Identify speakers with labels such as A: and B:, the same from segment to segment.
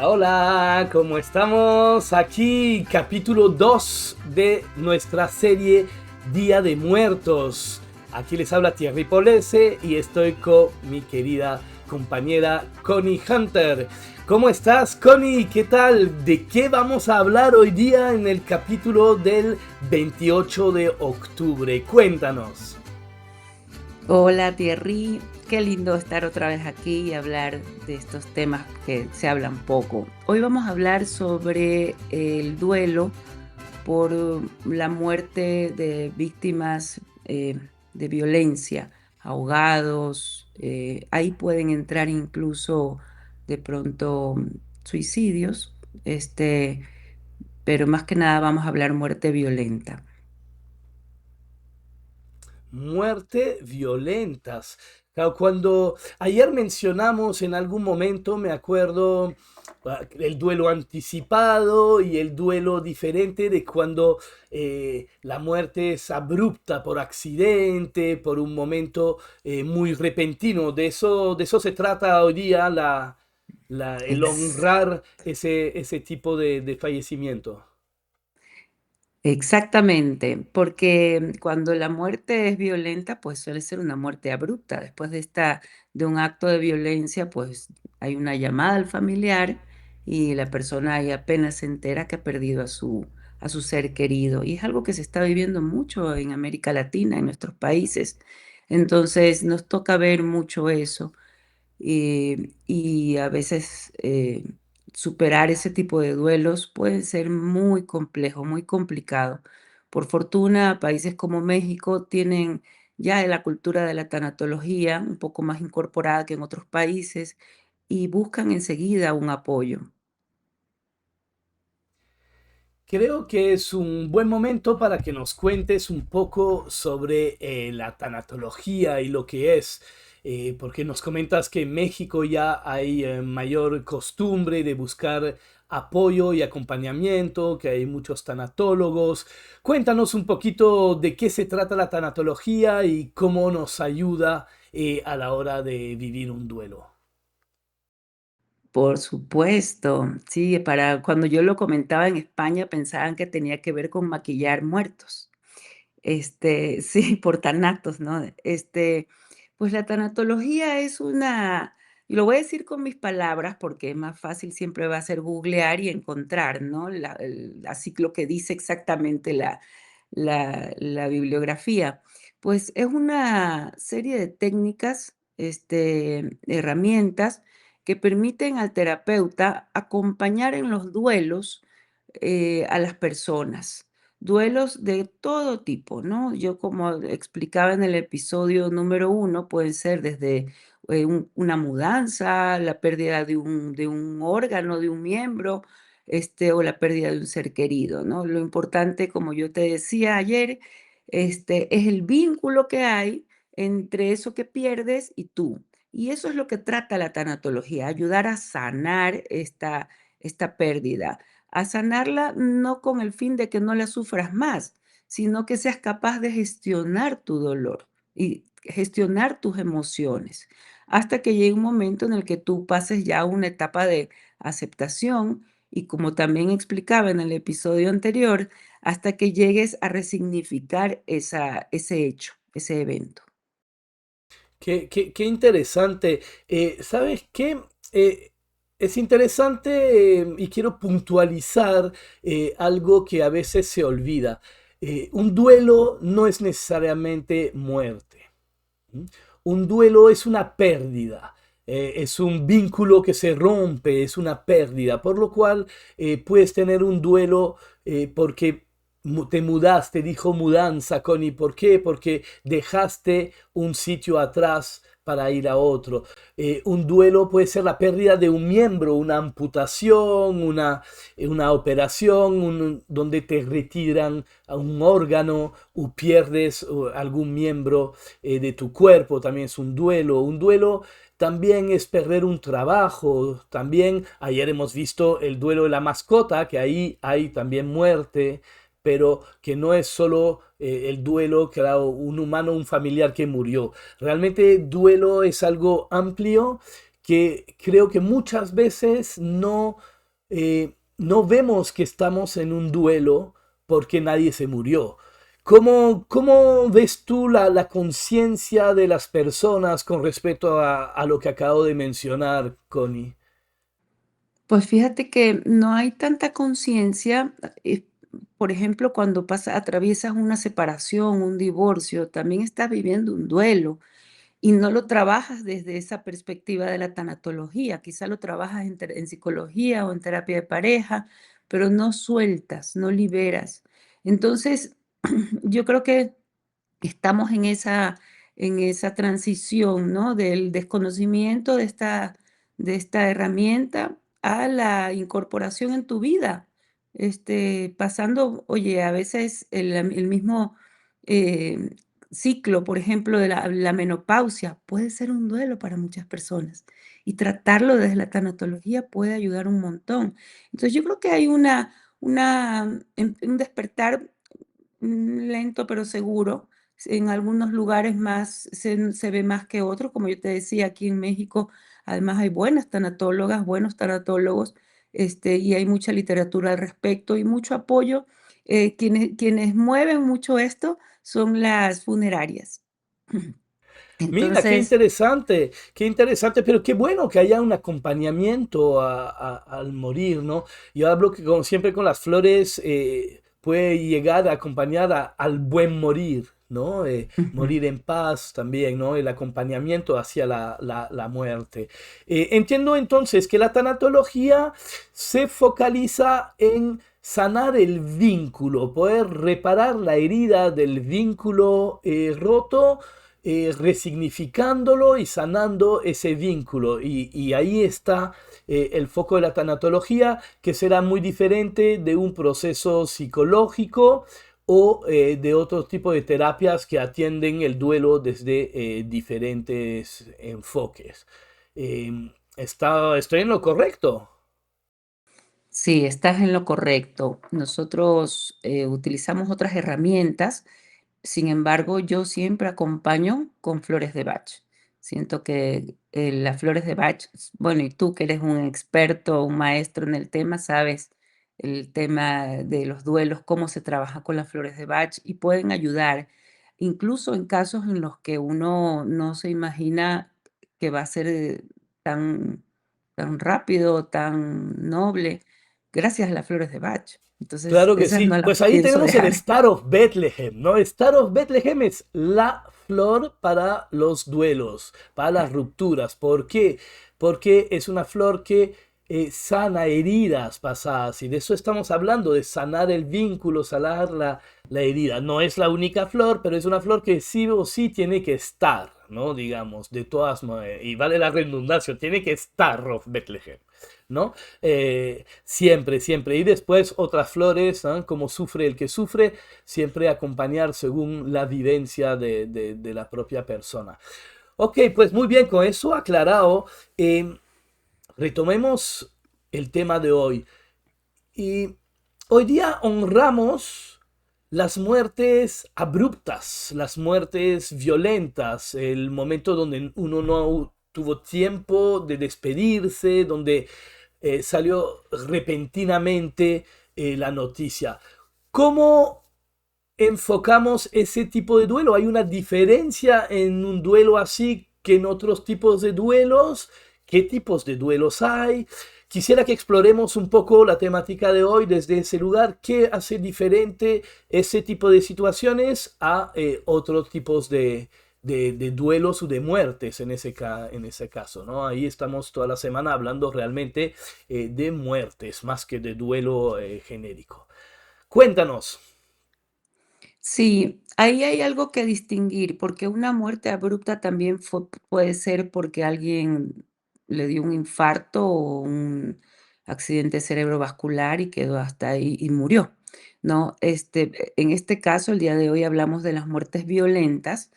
A: Hola, hola, ¿cómo estamos? Aquí, capítulo 2 de nuestra serie Día de Muertos. Aquí les habla Thierry Polese y estoy con mi querida compañera Connie Hunter. ¿Cómo estás, Connie? ¿Qué tal? ¿De qué vamos a hablar hoy día en el capítulo del 28 de octubre? Cuéntanos.
B: Hola Thierry, qué lindo estar otra vez aquí y hablar de estos temas que se hablan poco. Hoy vamos a hablar sobre el duelo por la muerte de víctimas de violencia, ahogados. Ahí pueden entrar incluso de pronto suicidios, pero más que nada vamos a hablar muerte violenta.
A: Muerte violentas. Claro, cuando ayer mencionamos en algún momento, me acuerdo, el duelo anticipado y el duelo diferente de cuando la muerte es abrupta por accidente, por un momento muy repentino. De eso se trata hoy día el honrar ese tipo de fallecimiento.
B: Exactamente, porque cuando la muerte es violenta, pues suele ser una muerte abrupta. Después de un acto de violencia, pues hay una llamada al familiar y la persona ahí apenas se entera que ha perdido a su ser querido. Y es algo que se está viviendo mucho en América Latina, en nuestros países. Entonces nos toca ver mucho eso y a veces superar ese tipo de duelos puede ser muy complejo, muy complicado. Por fortuna, países como México tienen ya la cultura de la tanatología un poco más incorporada que en otros países y buscan enseguida un apoyo.
A: Creo que es un buen momento para que nos cuentes un poco sobre la tanatología y lo que es, porque nos comentas que en México ya hay mayor costumbre de buscar apoyo y acompañamiento, que hay muchos tanatólogos. Cuéntanos un poquito de qué se trata la tanatología y cómo nos ayuda a la hora de vivir un duelo.
B: Por supuesto, sí, para cuando yo lo comentaba en España pensaban que tenía que ver con maquillar muertos. Sí, por tanatos, ¿no? Pues la tanatología es y lo voy a decir con mis palabras porque es más fácil siempre va a ser googlear y encontrar, ¿no? Así lo que dice exactamente la bibliografía. Pues es una serie de técnicas, herramientas que permiten al terapeuta acompañar en los duelos a las personas. Duelos de todo tipo, ¿no? Yo como explicaba en el episodio número uno, pueden ser desde una mudanza, la pérdida de un órgano, de un miembro, o la pérdida de un ser querido, ¿no? Lo importante, como yo te decía ayer, es el vínculo que hay entre eso que pierdes y tú. Y eso es lo que trata la tanatología, ayudar a sanar esta pérdida, a sanarla no con el fin de que no la sufras más, sino que seas capaz de gestionar tu dolor y gestionar tus emociones, hasta que llegue un momento en el que tú pases ya a una etapa de aceptación y como también explicaba en el episodio anterior, hasta que llegues a resignificar ese hecho, ese evento.
A: Qué interesante. ¿Sabes qué? Es interesante y quiero puntualizar algo que a veces se olvida. Un duelo no es necesariamente muerte. ¿M? Un duelo es una pérdida. Es un vínculo que se rompe, es una pérdida, por lo cual puedes tener un duelo porque te mudaste, dijo mudanza, Connie. ¿Por qué? Porque dejaste un sitio atrás para ir a otro. Un duelo puede ser la pérdida de un miembro, una amputación, una operación, donde te retiran a un órgano o pierdes algún miembro de tu cuerpo, también es un duelo. Un duelo también es perder un trabajo. También ayer hemos visto el duelo de la mascota, que ahí hay también muerte, pero que no es solo el duelo, claro, un humano, un familiar que murió. Realmente duelo es algo amplio que creo que muchas veces no vemos que estamos en un duelo porque nadie se murió. ¿Cómo ves tú la conciencia de las personas con respecto a lo que acabo de mencionar, Connie?
B: Pues fíjate que no hay tanta conciencia, por ejemplo, cuando atraviesas una separación, un divorcio, también estás viviendo un duelo y no lo trabajas desde esa perspectiva de la tanatología, quizá lo trabajas en psicología o en terapia de pareja, pero no sueltas, no liberas. Entonces, yo creo que estamos en esa transición, ¿no? Del desconocimiento de esta herramienta a la incorporación en tu vida. Pasando, oye, a veces el mismo eh, ciclo, por ejemplo, de la menopausia, puede ser un duelo para muchas personas. Y tratarlo desde la tanatología puede ayudar un montón. Entonces, yo creo que hay un despertar lento pero seguro. En algunos lugares más se ve más que otros, como yo te decía, aquí en México, además hay buenas tanatólogas, buenos tanatólogos, y hay mucha literatura al respecto y mucho apoyo. Quienes mueven mucho esto son las funerarias.
A: Mira,
B: Entonces,
A: qué interesante, pero qué bueno que haya un acompañamiento al morir, ¿no? Yo hablo que siempre con las flores puede llegar a acompañar al buen morir, ¿no?
B: ujú.
A: Morir en paz también, ¿no? El acompañamiento hacia la muerte. Entiendo entonces que la tanatología se focaliza en sanar el vínculo, poder reparar la herida del vínculo roto, resignificándolo y sanando ese vínculo. Y ahí está el foco de la tanatología, que será muy diferente de un proceso psicológico o de otro tipo de terapias que atienden el duelo desde diferentes enfoques. ¿Estoy en lo correcto?
B: Sí, estás en lo correcto. Nosotros utilizamos otras herramientas. Sin embargo, yo siempre acompaño con flores de Bach. Siento que las flores de Bach, bueno, y tú que eres un experto, un maestro en el tema, sabes el tema de los duelos, cómo se trabaja con las flores de Bach y pueden ayudar, incluso en casos en los que uno no se imagina que va a ser tan rápido, tan noble, gracias a las flores de Bach. Entonces,
A: Claro que
B: esas
A: sí.
B: no las
A: Pues ahí
B: pienso
A: tenemos el
B: dejar.
A: Star of Bethlehem, ¿no? Star of Bethlehem es la flor para los duelos, para las rupturas. ¿Por qué? Porque es una flor que sana heridas pasadas. Y de eso estamos hablando, de sanar el vínculo, sanar la herida. No es la única flor, pero es una flor que sí o sí tiene que estar, ¿no? Digamos, de todas maneras. Y vale la redundancia, tiene que estar of Bethlehem. ¿No? Siempre, siempre. Y después otras flores, ¿no? Como sufre el que sufre, siempre acompañar según la vivencia de la propia persona. Ok, pues muy bien, con eso aclarado, retomemos el tema de hoy. Y hoy día honramos las muertes abruptas, las muertes violentas, el momento donde uno no tuvo tiempo de despedirse, donde salió repentinamente la noticia. ¿Cómo enfocamos ese tipo de duelo? ¿Hay una diferencia en un duelo así que en otros tipos de duelos? ¿Qué tipos de duelos hay? Quisiera que exploremos un poco la temática de hoy desde ese lugar. ¿Qué hace diferente ese tipo de situaciones a otros tipos de duelos o de muertes en ese caso, ¿no? Ahí estamos toda la semana hablando realmente de muertes más que de duelo genérico. Cuéntanos.
B: Sí, ahí hay algo que distinguir, porque una muerte abrupta también puede ser porque alguien le dio un infarto o un accidente cerebrovascular y quedó hasta ahí y murió, ¿no? En este caso, el día de hoy hablamos de las muertes violentas,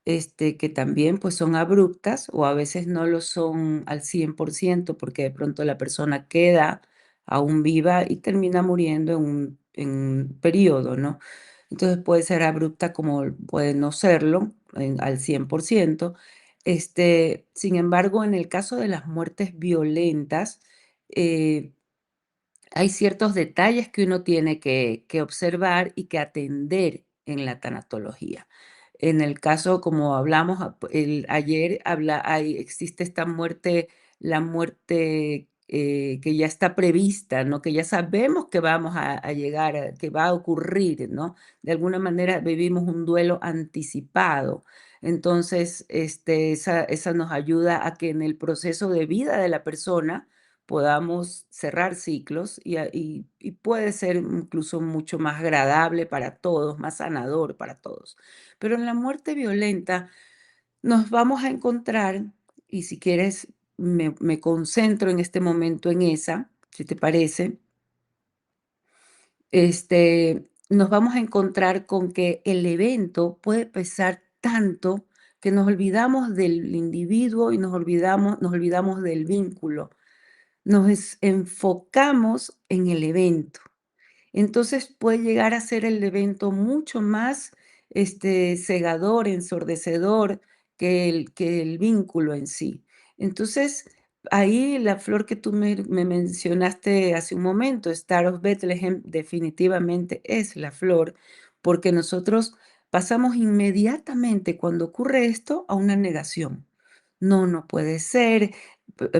B: que también pues son abruptas o a veces no lo son al 100% porque de pronto la persona queda aún viva y termina muriendo en un periodo, ¿no? Entonces puede ser abrupta como puede no serlo al 100%. Sin embargo, en el caso de las muertes violentas, eh, hay ciertos detalles que uno tiene que observar y que atender en la tanatología. En el caso, como hablamos ayer, existe esta muerte, la muerte que ya está prevista, ¿no? Que ya sabemos que vamos a llegar, que va a ocurrir, ¿no? De alguna manera vivimos un duelo anticipado. Entonces, esa nos ayuda a que en el proceso de vida de la persona, podamos cerrar ciclos y puede ser incluso mucho más agradable para todos, más sanador para todos. Pero en la muerte violenta nos vamos a encontrar, y si quieres me concentro en este momento en esa, si te parece, nos vamos a encontrar con que el evento puede pesar tanto que nos olvidamos del individuo y nos olvidamos del vínculo. Enfocamos en el evento. Entonces puede llegar a ser el evento mucho más, cegador, ensordecedor que el vínculo en sí. Entonces, ahí la flor que tú me mencionaste hace un momento, Star of Bethlehem, definitivamente es la flor, porque nosotros pasamos inmediatamente cuando ocurre esto a una negación. No, no puede ser,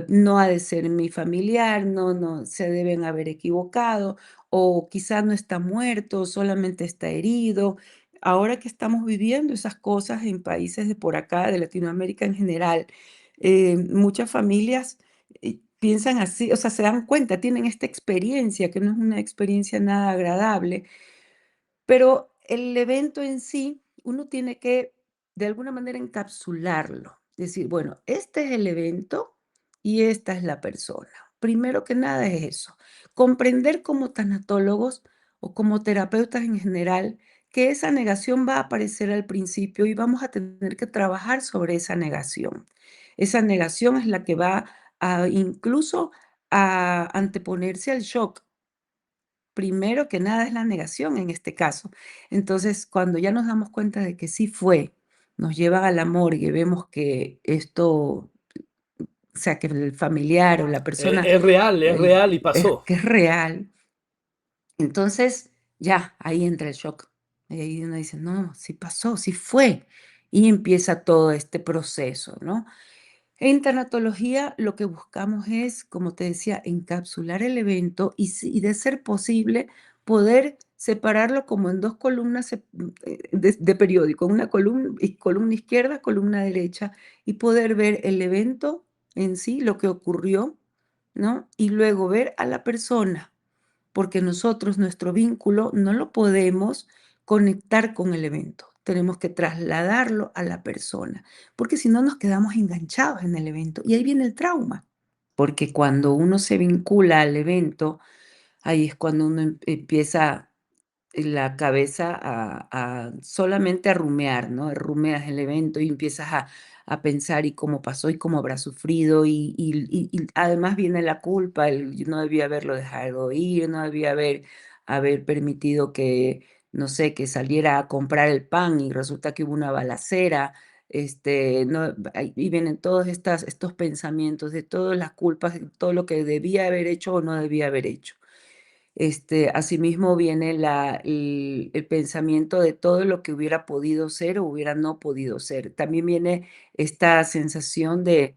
B: no ha de ser mi familiar, no, no, se deben haber equivocado o quizás no está muerto, solamente está herido. Ahora que estamos viviendo esas cosas en países de por acá, de Latinoamérica en general, muchas familias piensan así, o sea, se dan cuenta, tienen esta experiencia, que no es una experiencia nada agradable, pero el evento en sí, uno tiene que, de alguna manera, encapsularlo. Decir, bueno, este es el evento y esta es la persona. Primero que nada es eso. Comprender como tanatólogos o como terapeutas en general que esa negación va a aparecer al principio y vamos a tener que trabajar sobre esa negación. Esa negación es la que va a incluso a anteponerse al shock. Primero que nada es la negación en este caso. Entonces, cuando ya nos damos cuenta de que sí fue, nos llevan a la morgue, vemos que esto, o sea, que el familiar o la persona,
A: Es real y
B: es
A: pasó.
B: que es real, entonces ya ahí entra el shock. Y ahí uno dice, no, sí pasó, sí fue. Y empieza todo este proceso, ¿no? En tanatología lo que buscamos es, como te decía, encapsular el evento y de ser posible poder separarlo como en dos columnas de periódico, una columna izquierda, columna derecha, y poder ver el evento en sí, lo que ocurrió, ¿no? Y luego ver a la persona, porque nosotros nuestro vínculo no lo podemos conectar con el evento, tenemos que trasladarlo a la persona, porque si no nos quedamos enganchados en el evento y ahí viene el trauma, porque cuando uno se vincula al evento, ahí es cuando uno empieza la cabeza a solamente a rumear, ¿no? Rumeas el evento y empiezas a pensar y cómo pasó y cómo habrá sufrido y además viene la culpa, yo no debía haberlo dejado ir, no debía haber permitido que, no sé, que saliera a comprar el pan y resulta que hubo una balacera, no, y vienen todos estos pensamientos de todas las culpas, de todo lo que debía haber hecho o no debía haber hecho. Asimismo viene el pensamiento de todo lo que hubiera podido ser o hubiera no podido ser. También viene esta sensación de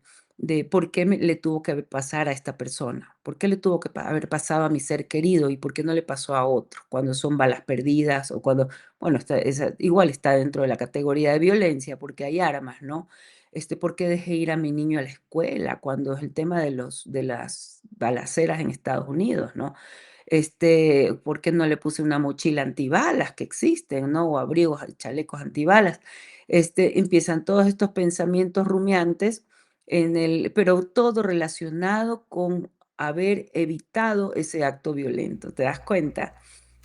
B: por qué le tuvo que haber pasar a esta persona, por qué le tuvo que haber pasado a mi ser querido y por qué no le pasó a otro, cuando son balas perdidas o cuando, bueno, igual está dentro de la categoría de violencia porque hay armas, ¿no? ¿Por qué dejé ir a mi niño a la escuela cuando es el tema de las balaceras en Estados Unidos, ¿no? ¿Por qué no le puse una mochila antibalas que existen, no? O abrigos, chalecos antibalas. Empiezan todos estos pensamientos rumiantes pero todo relacionado con haber evitado ese acto violento, ¿te das cuenta?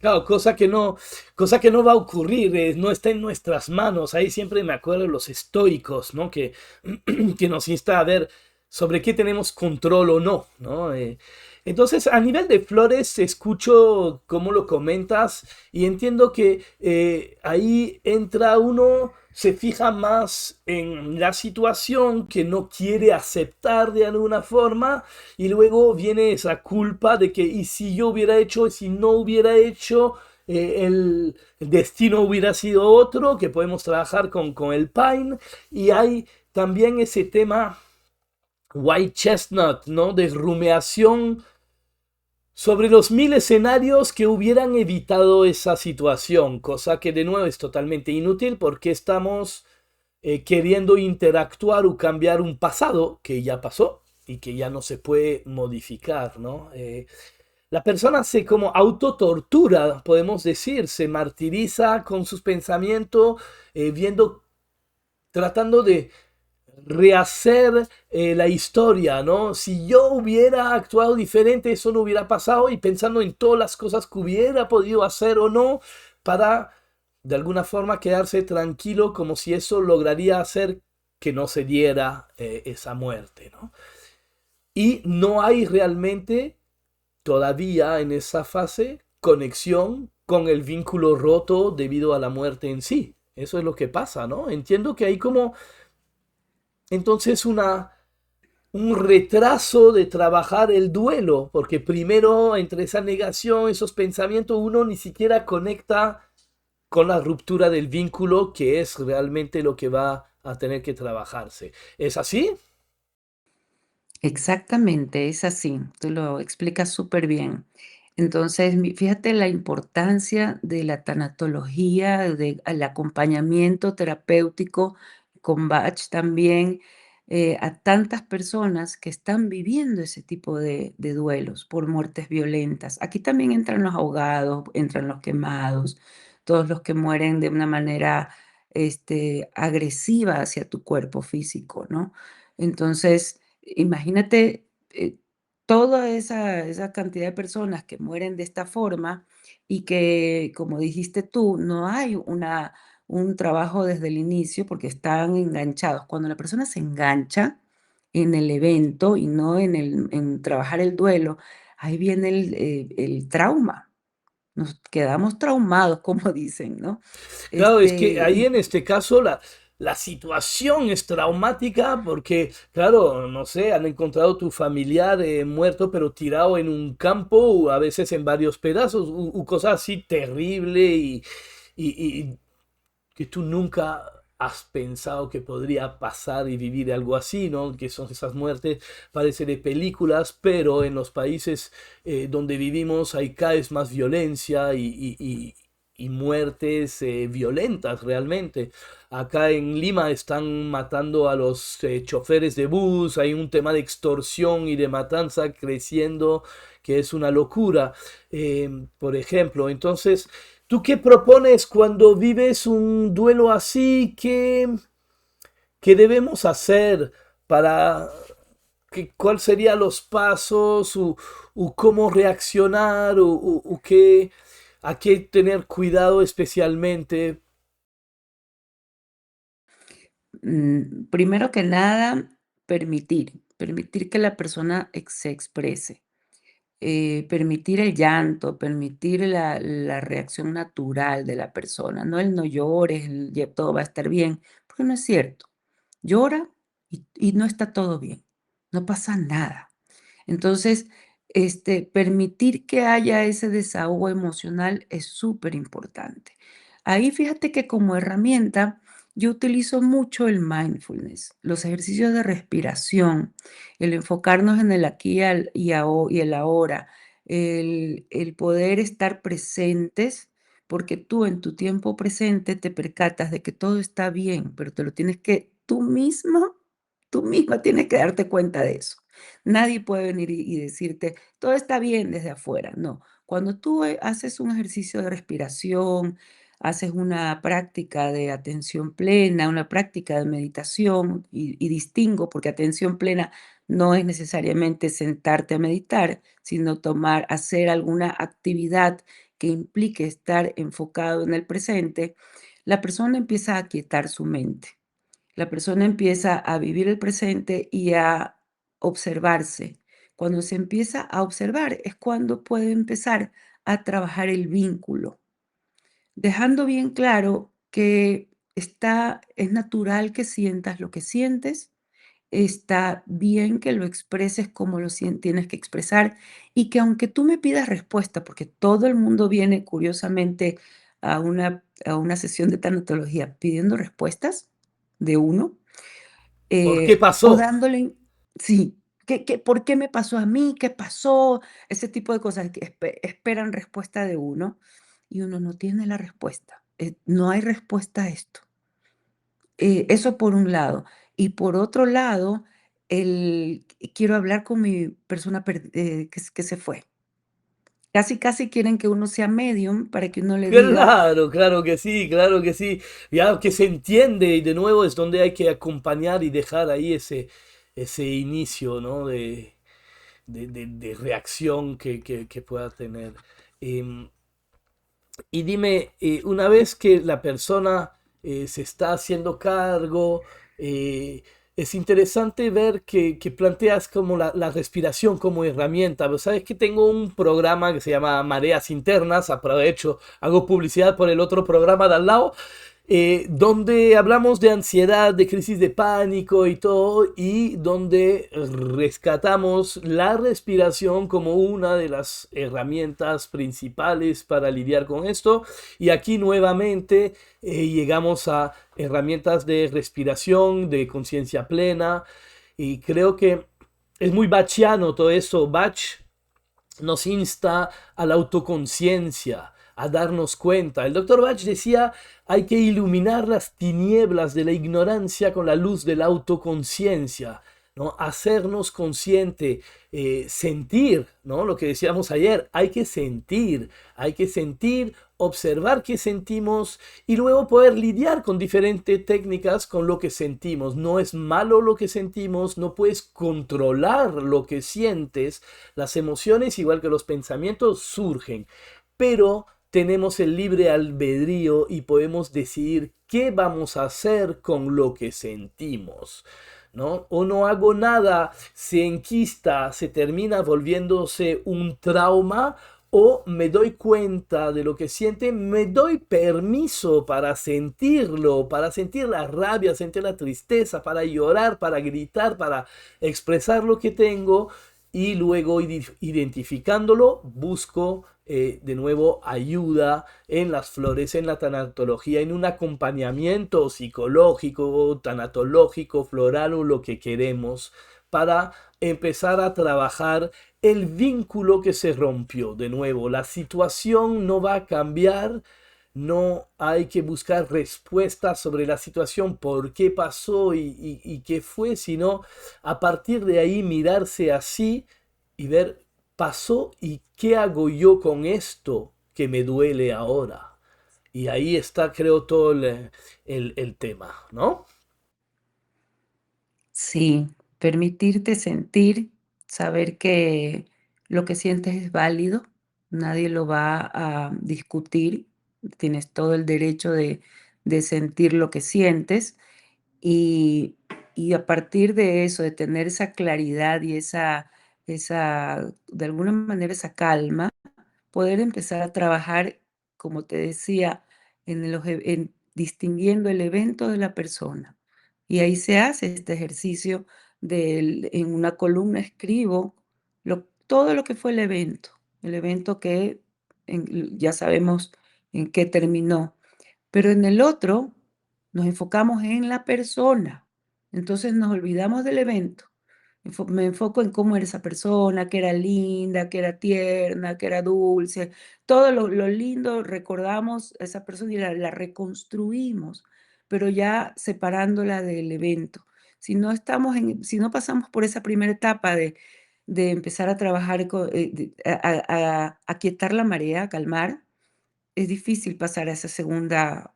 A: Claro, cosa que no va a ocurrir, no está en nuestras manos. Ahí siempre me acuerdo de los estoicos, ¿no? Que nos insta a ver sobre qué tenemos control o no, ¿no? Entonces, a nivel de flores, escucho cómo lo comentas y entiendo que ahí entra uno se fija más en la situación que no quiere aceptar de alguna forma y luego viene esa culpa de que y si yo hubiera hecho y si no hubiera hecho, el destino hubiera sido otro, que podemos trabajar con el Pine y hay también ese tema White Chestnut, ¿no? De rumiación sobre los mil escenarios que hubieran evitado esa situación, cosa que de nuevo es totalmente inútil porque estamos queriendo interactuar o cambiar un pasado que ya pasó y que ya no se puede modificar, ¿no? La persona se como autotortura, podemos decir, se martiriza con sus pensamientos, viendo, tratando de rehacer la historia, ¿no? Si yo hubiera actuado diferente, eso no hubiera pasado y pensando en todas las cosas que hubiera podido hacer o no para de alguna forma quedarse tranquilo como si eso lograría hacer que no se diera esa muerte, ¿no? Y no hay realmente todavía en esa fase conexión con el vínculo roto debido a la muerte en sí. Eso es lo que pasa, ¿no? Entiendo que hay como entonces un retraso de trabajar el duelo, porque primero entre esa negación, esos pensamientos, uno ni siquiera conecta con la ruptura del vínculo, que es realmente lo que va a tener que trabajarse. ¿Es así?
B: Exactamente, es así, tú lo explicas súper bien. Entonces, fíjate la importancia de la tanatología, del acompañamiento terapéutico con Bach también, a tantas personas que están viviendo ese tipo de duelos por muertes violentas. Aquí también entran los ahogados, entran los quemados, todos los que mueren de una manera agresiva hacia tu cuerpo físico, ¿no? Entonces, imagínate, toda esa cantidad de personas que mueren de esta forma y que, como dijiste tú, no hay un trabajo desde el inicio porque están enganchados. Cuando la persona se engancha en el evento y no en trabajar el duelo, ahí viene el trauma. Nos quedamos traumados, como dicen, ¿no?
A: Claro, es que ahí
B: Y
A: en este caso la situación es traumática porque, claro, no sé, han encontrado tu familiar muerto pero tirado en un campo o a veces en varios pedazos, u cosas así terrible y que tú nunca has pensado que podría pasar y vivir algo así, ¿no? Que son esas muertes, parece de películas, pero en los países donde vivimos hay cada vez más violencia y muertes violentas realmente. Acá en Lima están matando a los choferes de bus, hay un tema de extorsión y de matanza creciendo que es una locura, por ejemplo. Entonces, ¿tú qué propones cuando vives un duelo así? ¿Qué debemos hacer para cuáles serían los pasos o cómo reaccionar o qué, a qué tener cuidado especialmente?
B: primero que nada, permitir que la persona se exprese. Permitir el llanto, permitir la reacción natural de la persona, no el no llores, el ya todo va a estar bien, porque no es cierto. Llora y no está todo bien, no pasa nada. Entonces, permitir que haya ese desahogo emocional es súper importante. Ahí fíjate que como herramienta yo utilizo mucho el mindfulness, los ejercicios de respiración, el enfocarnos en el aquí y el ahora, el poder estar presentes, porque tú en tu tiempo presente te percatas de que todo está bien, pero te lo tienes que tú misma tienes que darte cuenta de eso. Nadie puede venir y decirte, todo está bien desde afuera. No, cuando tú haces un ejercicio de respiración, haces una práctica de atención plena, una práctica de meditación, y distingo, porque atención plena no es necesariamente sentarte a meditar, sino hacer alguna actividad que implique estar enfocado en el presente, la persona empieza a aquietar su mente. La persona empieza a vivir el presente y a observarse. Cuando se empieza a observar es cuando puede empezar a trabajar el vínculo, dejando bien claro que es natural que sientas lo que sientes, está bien que lo expreses como tienes que expresar y que aunque tú me pidas respuesta, porque todo el mundo viene curiosamente a una sesión de tanatología pidiendo respuestas de uno,
A: ¿Por qué
B: o
A: pasó?
B: dándole, sí, ¿por qué me pasó a mí? ¿Qué pasó? Ese tipo de cosas que esperan respuesta de uno y uno no tiene la respuesta. No hay respuesta a esto. Eso por un lado. Y por otro lado, quiero hablar con mi persona que se fue. Casi, casi quieren que uno sea medium para que uno le diga,
A: Claro, claro que sí, claro que sí. Ya que se entiende y de nuevo es donde hay que acompañar y dejar ahí ese inicio, ¿no? De reacción que pueda tener. Em, y dime, una vez que la persona se está haciendo cargo, eh, es interesante ver que planteas como la respiración como herramienta. Pero sabes que tengo un programa que se llama Mareas Internas, aprovecho, hago publicidad por el otro programa de al lado, donde hablamos de ansiedad, de crisis de pánico y todo, y donde rescatamos la respiración como una de las herramientas principales para lidiar con esto. Y aquí nuevamente llegamos a herramientas de respiración, de conciencia plena, y creo que es muy bachiano todo eso. Bach nos insta a la autoconciencia, a darnos cuenta. El doctor Bach decía, hay que iluminar las tinieblas de la ignorancia con la luz de la autoconciencia, ¿no? Hacernos consciente, sentir, ¿no? Lo que decíamos ayer, hay que sentir, observar qué sentimos y luego poder lidiar con diferentes técnicas con lo que sentimos. No es malo lo que sentimos, no puedes controlar lo que sientes. Las emociones, igual que los pensamientos, surgen, pero tenemos el libre albedrío y podemos decidir qué vamos a hacer con lo que sentimos. ¿No? O no hago nada, se enquista, se termina volviéndose un trauma, o me doy cuenta de lo que siente, me doy permiso para sentirlo, para sentir la rabia, sentir la tristeza, para llorar, para gritar, para expresar lo que tengo y luego identificándolo busco de nuevo ayuda en las flores, en la tanatología, en un acompañamiento psicológico, tanatológico, floral o lo que queremos para empezar a trabajar el vínculo que se rompió. De nuevo, la situación no va a cambiar, no hay que buscar respuestas sobre la situación, por qué pasó y qué fue, sino a partir de ahí mirarse así y ver, pasó y qué hago yo con esto que me duele ahora. Y ahí está, creo, todo el tema, ¿no?
B: sí, permitirte sentir, saber que lo que sientes es válido, nadie lo va a discutir, tienes todo el derecho de sentir lo que sientes y, y a partir de eso, de tener esa claridad y de alguna manera esa calma, poder empezar a trabajar, como te decía, en distinguiendo el evento de la persona. Y ahí se hace este ejercicio en una columna escribo todo lo que fue el evento que ya sabemos en qué terminó. Pero en el otro nos enfocamos en la persona. Entonces nos olvidamos del evento. Me enfoco en cómo era esa persona, que era linda, que era tierna, que era dulce. Todo lo lindo recordamos a esa persona y la reconstruimos, pero ya separándola del evento. Si no pasamos por esa primera etapa de empezar a trabajar, aquietar la marea, a calmar, es difícil pasar a esa segunda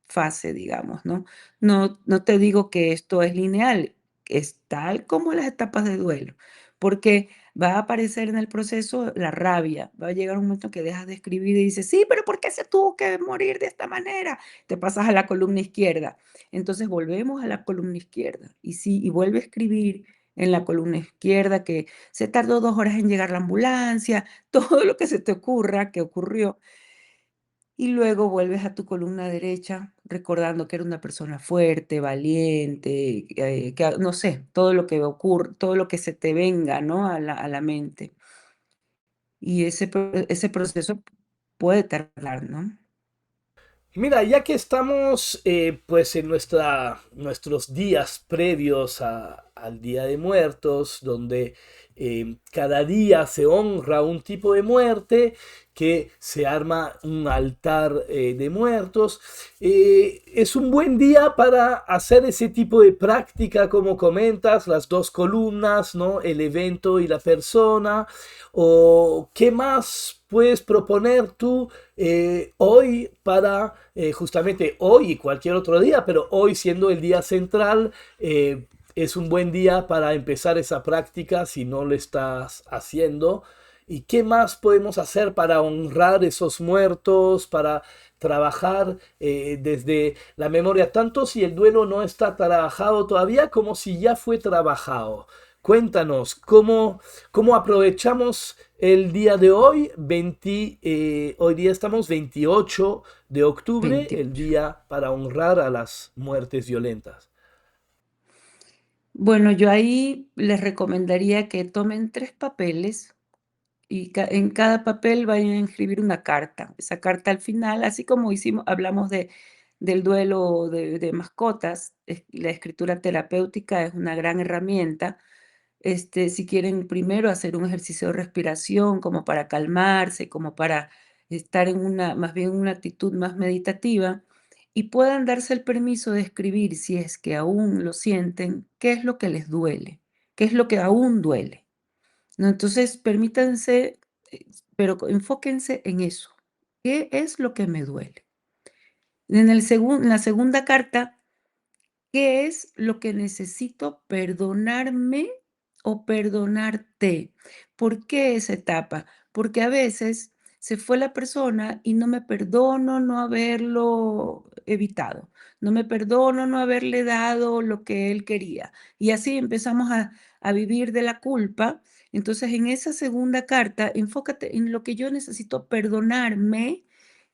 B: fase, digamos, ¿no? No te digo que esto es lineal, es tal como las etapas de duelo, porque va a aparecer en el proceso la rabia, va a llegar un momento que dejas de escribir y dices: "Sí, pero ¿por qué se tuvo que morir de esta manera?". Te pasas a la columna izquierda. Entonces volvemos a la columna izquierda, y vuelve a escribir en la columna izquierda que se tardó 2 horas en llegar la ambulancia, todo lo que se te ocurra que ocurrió, y luego vuelves a tu columna derecha recordando que eres una persona fuerte, valiente, no sé, todo lo que ocurre, todo lo que se te venga, ¿no? A la mente. Y ese proceso puede tardar, ¿no?
A: Mira, ya que estamos pues en nuestros días previos al Día de Muertos, donde cada día se honra un tipo de muerte, que se arma un altar de muertos, es un buen día para hacer ese tipo de práctica, como comentas, las dos columnas, ¿no? El evento y la persona. ¿O qué más puedes proponer tú hoy para justamente hoy y cualquier otro día, pero hoy siendo el día central, es un buen día para empezar esa práctica si no lo estás haciendo? ¿Y qué más podemos hacer para honrar esos muertos, para trabajar desde la memoria, tanto si el duelo no está trabajado todavía como si ya fue trabajado? Cuéntanos, ¿cómo aprovechamos el día de hoy? Hoy día estamos 28 de octubre, el
B: 28.
A: día para honrar a las muertes violentas.
B: Bueno, yo ahí les recomendaría que tomen 3 papeles y en cada papel vayan a escribir una carta. Esa carta al final, así como hablamos del duelo de mascotas, la escritura terapéutica es una gran herramienta. Si quieren primero hacer un ejercicio de respiración como para calmarse, como para estar en más bien una actitud más meditativa y puedan darse el permiso de escribir si es que aún lo sienten, qué es lo que les duele, qué es lo que aún duele, ¿no? Entonces, permítanse, enfóquense en eso. ¿Qué es lo que me duele? En la segunda carta, ¿qué es lo que necesito perdonarme o perdonarte? ¿Por qué esa etapa? Porque a veces se fue la persona y no me perdono no haberlo evitado, no me perdono no haberle dado lo que él quería. Y así empezamos a vivir de la culpa. Entonces, en esa segunda carta, enfócate en lo que yo necesito perdonarme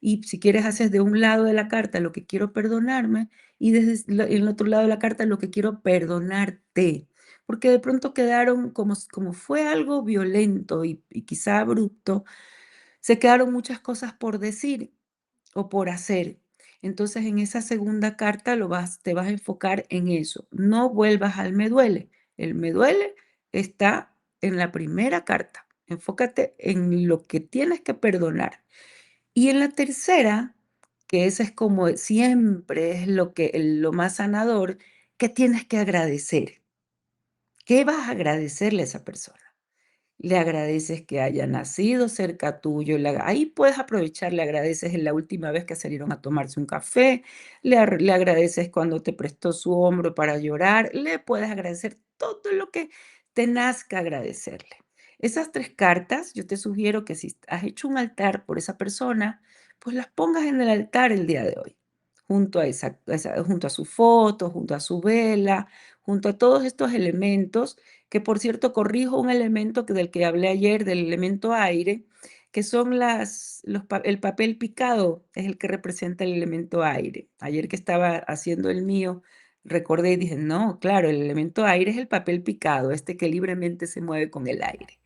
B: y si quieres haces de un lado de la carta lo que quiero perdonarme y desde el otro lado de la carta lo que quiero perdonarte, porque de pronto quedaron como fue algo violento y quizá abrupto, se quedaron muchas cosas por decir o por hacer. Entonces, en esa segunda carta te vas a enfocar en eso. No vuelvas al me duele. El me duele está en la primera carta. Enfócate en lo que tienes que perdonar. Y en la tercera, que esa es como siempre es lo más sanador, ¿qué tienes que agradecer? ¿Qué vas a agradecerle a esa persona? Le agradeces que haya nacido cerca tuyo, ahí puedes aprovechar, le agradeces en la última vez que salieron a tomarse un café, le agradeces cuando te prestó su hombro para llorar, le puedes agradecer todo lo que te nazca agradecerle. Esas 3 cartas, yo te sugiero que si has hecho un altar por esa persona, pues las pongas en el altar el día de hoy, junto a su foto, junto a su vela, junto a todos estos elementos que por cierto corrijo un elemento del que hablé ayer, del elemento aire, que son el papel picado, es el que representa el elemento aire. Ayer que estaba haciendo el mío, recordé y dije, no, claro, el elemento aire es el papel picado, este que libremente se mueve con el aire,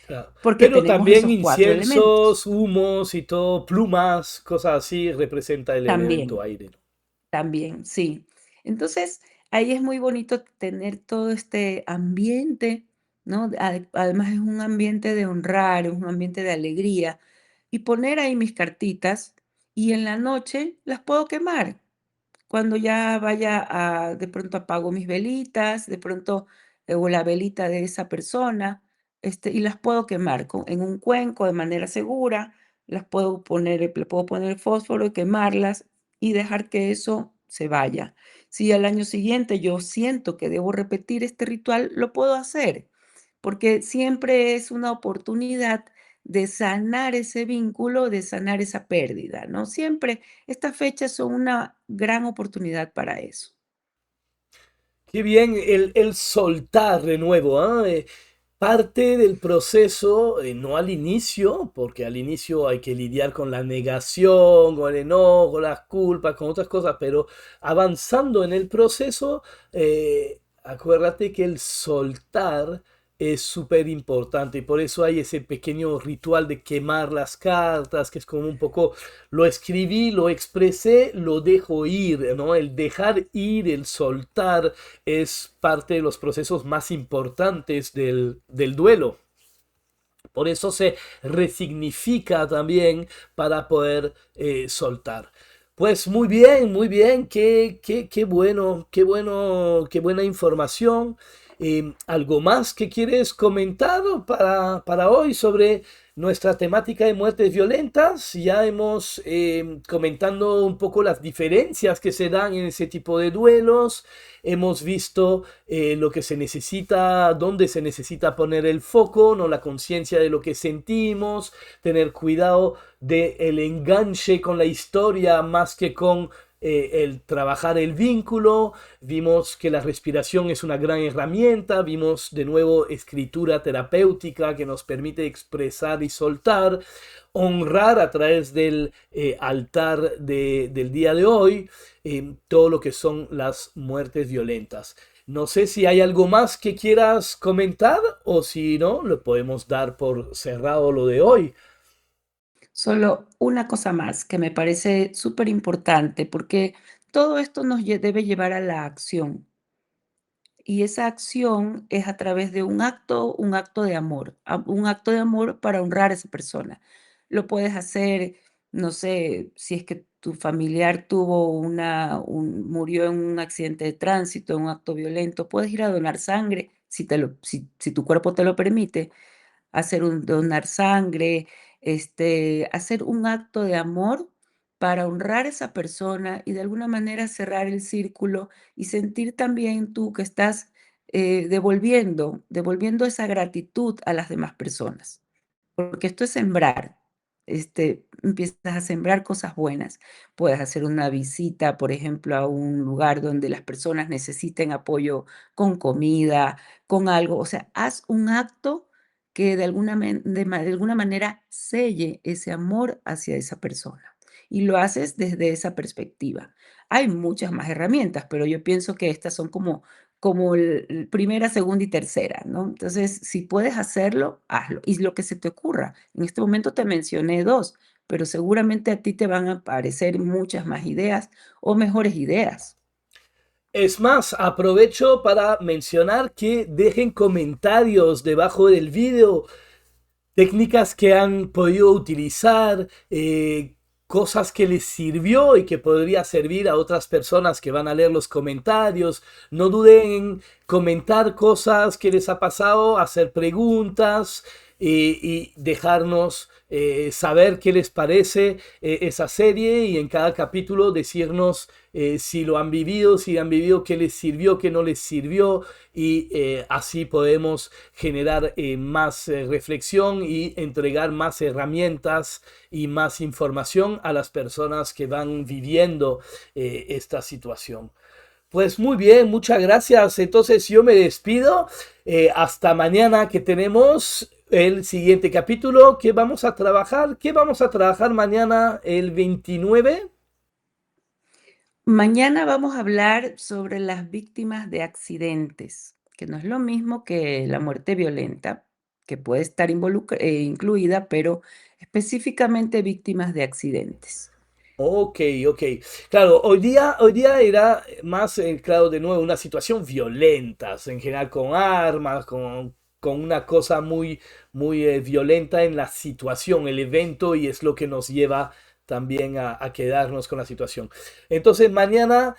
A: Claro.
B: porque
A: Pero
B: tenemos
A: también
B: esos 4 elementos.
A: inciensos, humos y todo, plumas, cosas así, representa el elemento
B: También.
A: aire, ¿no?
B: También, sí. Entonces, ahí es muy bonito tener todo este ambiente, ¿no? Además es un ambiente de honrar, es un ambiente de alegría. Y poner ahí mis cartitas y en la noche las puedo quemar. Cuando ya vaya de pronto apago mis velitas, de pronto, o la velita de esa persona, y las puedo quemar en un cuenco de manera segura, le puedo poner fósforo y quemarlas y dejar que eso se vaya. Si al año siguiente yo siento que debo repetir este ritual, lo puedo hacer, porque siempre es una oportunidad de sanar ese vínculo, de sanar esa pérdida, ¿no? Siempre estas fechas son una gran oportunidad para eso.
A: Qué bien el soltar de nuevo, ¿ah? parte del proceso, no al inicio, porque al inicio hay que lidiar con la negación, con el enojo, las culpas, con otras cosas, pero avanzando en el proceso, acuérdate que el soltar es súper importante y por eso hay ese pequeño ritual de quemar las cartas, que es como un poco, lo escribí, lo expresé, lo dejo ir, ¿no? El dejar ir, el soltar es parte de los procesos más importantes del duelo. Por eso se resignifica también para poder soltar. Pues muy bien, qué bueno, qué bueno, qué buena información. ¿Algo más que quieres comentar para hoy sobre nuestra temática de muertes violentas? Ya hemos comentando un poco las diferencias que se dan en ese tipo de duelos. Hemos visto lo que se necesita, dónde se necesita poner el foco, no la conciencia de lo que sentimos, tener cuidado del enganche con la historia más que con el trabajar el vínculo. Vimos que la respiración es una gran herramienta, vimos de nuevo escritura terapéutica que nos permite expresar y soltar, honrar a través del altar del día de hoy todo lo que son las muertes violentas. No sé si hay algo más que quieras comentar o si no, lo podemos dar por cerrado lo de hoy.
B: Solo una cosa más que me parece súper importante, porque todo esto nos debe llevar a la acción. Y esa acción es a través de un acto de amor, un acto de amor para honrar a esa persona. Lo puedes hacer, no sé, si es que tu familiar tuvo murió en un accidente de tránsito, en un acto violento, puedes ir a donar sangre si tu cuerpo te lo permite, donar sangre, hacer un acto de amor para honrar a esa persona y de alguna manera cerrar el círculo y sentir también tú que estás devolviendo esa gratitud a las demás personas. Porque esto es sembrar, empiezas a sembrar cosas buenas. Puedes hacer una visita, por ejemplo, a un lugar donde las personas necesiten apoyo con comida, con algo, o sea, haz un acto que de alguna manera selle ese amor hacia esa persona, y lo haces desde esa perspectiva. Hay muchas más herramientas, pero yo pienso que estas son como el primera, segunda y tercera, ¿no? Entonces, si puedes hacerlo, hazlo. Y lo que se te ocurra. En este momento te mencioné 2, pero seguramente a ti te van a aparecer muchas más ideas o mejores ideas.
A: Es más, aprovecho para mencionar que dejen comentarios debajo del vídeo, técnicas que han podido utilizar, cosas que les sirvió y que podría servir a otras personas que van a leer los comentarios. No duden en comentar cosas que les ha pasado, hacer preguntas y dejarnos saber qué les parece esa serie y en cada capítulo decirnos si lo han vivido, si han vivido, qué les sirvió, qué no les sirvió y así podemos generar más reflexión y entregar más herramientas y más información a las personas que van viviendo esta situación. Pues muy bien, muchas gracias. Entonces yo me despido. Hasta mañana que tenemos el siguiente capítulo que vamos a trabajar. ¿Qué vamos a trabajar mañana el 29?
B: Mañana vamos a hablar sobre las víctimas de accidentes, que no es lo mismo que la muerte violenta, que puede estar incluida, pero específicamente víctimas de accidentes.
A: Ok, ok. Claro, hoy día era más, claro, de nuevo, una situación violenta, en general con armas, con una cosa muy, muy violenta en la situación, el evento, y es lo que nos lleva también a quedarnos con la situación. Entonces, mañana,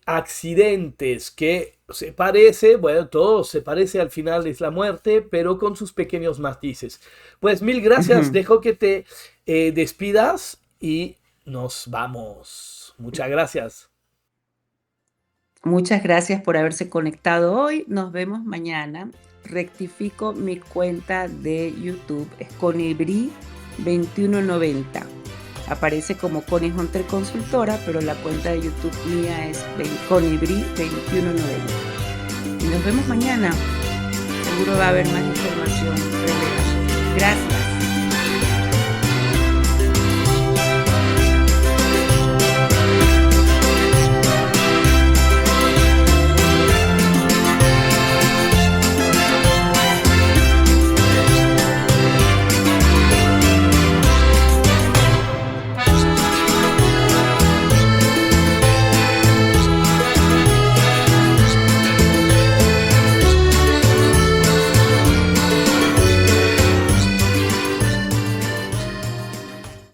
A: accidentes que se parece, bueno, todo se parece al final es la muerte, pero con sus pequeños matices. Pues mil gracias,
B: Ujú.
A: dejo que te despidas y nos vamos. Muchas gracias.
B: Muchas gracias por haberse conectado hoy. Nos vemos mañana. Rectifico mi cuenta de YouTube, es Conibri 2190. Aparece como Connie Hunter Consultora, pero la cuenta de YouTube mía es Conibri 2190. Y nos vemos mañana. seguro va a haber más información relevante. Gracias.